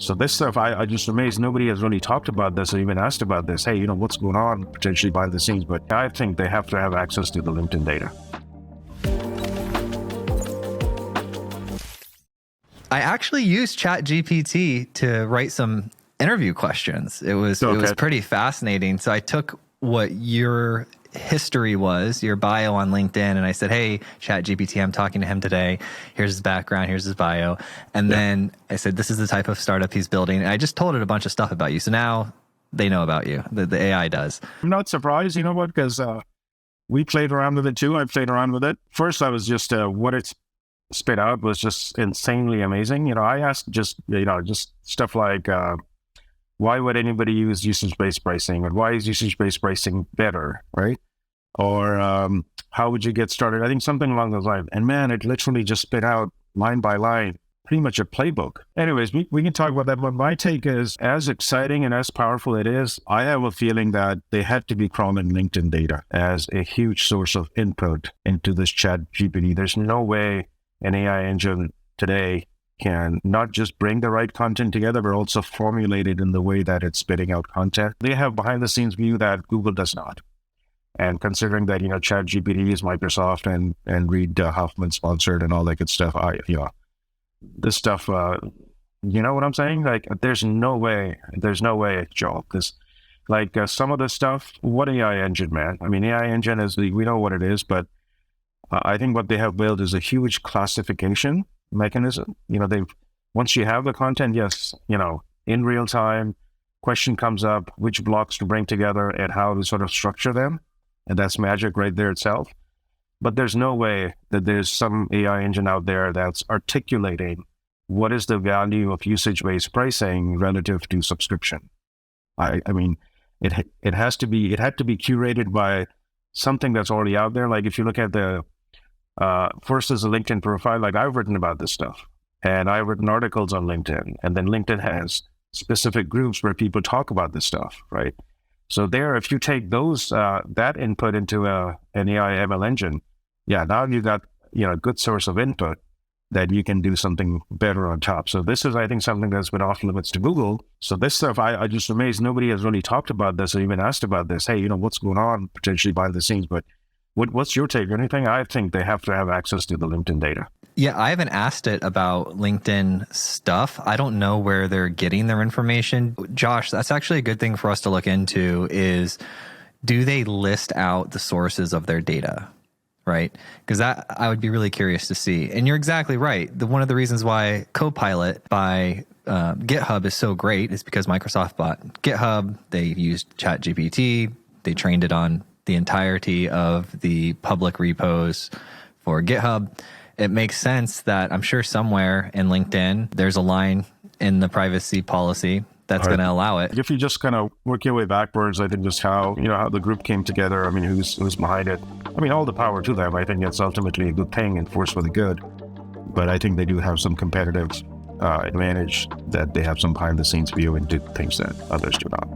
So this stuff, I just amazed. Nobody has really talked about this or even asked about this. Hey, what's going on potentially behind the scenes? But I think they have to have access to the LinkedIn data. I actually used ChatGPT to write some interview questions. It was pretty fascinating. So I took what your history was, your bio on LinkedIn, and I said, hey, ChatGPT, I'm talking to him today. Here's his background, here's his bio. And then I said, this is the type of startup he's building. And I just told it a bunch of stuff about you. So now they know about you, the AI does. I'm not surprised, you know what, because we played around with it too. I played around with it. First, I was just, what it spit out was just insanely amazing. I asked just stuff like, why would anybody use usage-based pricing? Or why is usage-based pricing better, right? Or how would you get started? I think something along those lines. And man, it literally just spit out line by line, pretty much a playbook. Anyways, we can talk about that. But my take is, as exciting and as powerful it is, I have a feeling that they had to be crawling LinkedIn data as a huge source of input into this ChatGPT. There's no way an AI engine today can not just bring the right content together, but also formulate it in the way that it's spitting out content. They have behind the scenes view that Google does not. And considering that, ChatGPT is Microsoft and Reid Hoffman sponsored and all that good stuff, this stuff, you know what I'm saying? Like, there's no way, Joel, because some of the stuff, what AI engine, man? I mean, AI engine we know what it is, but I think what they have built is a huge classification mechanism. Once you have the content, yes, in real time, question comes up, which blocks to bring together and how to sort of structure them. And that's magic right there itself. But there's no way that there's some AI engine out there that's articulating what is the value of usage-based pricing relative to subscription. I mean, it had to be curated by something that's already out there. Like if you look at the first is a LinkedIn profile, like I've written about this stuff and I've written articles on LinkedIn, and then LinkedIn has specific groups where people talk about this stuff, right? So there, if you take those, that input into an AI ML engine, now you got, a good source of input that you can do something better on top. So this is, I think, something that's been off limits to Google. So this stuff, I just amazed. Nobody has really talked about this or even asked about this. Hey, what's going on potentially behind the scenes, but what's your take or anything? I think they have to have access to the LinkedIn data. Yeah, I haven't asked it about LinkedIn stuff. I don't know where they're getting their information. Josh, that's actually a good thing for us to look into is, do they list out the sources of their data, right? Because that I would be really curious to see. And you're exactly right. One of the reasons why Copilot by GitHub is so great is because Microsoft bought GitHub. They used ChatGPT. They trained it on the entirety of the public repos for GitHub. It makes sense that I'm sure somewhere in LinkedIn, there's a line in the privacy policy that's going to allow it. If you just kind of work your way backwards, I think just how the group came together. I mean, who's behind it? I mean, all the power to them. I think it's ultimately a good thing and force for the good. But I think they do have some competitive advantage that they have some behind the scenes view into things that others do not.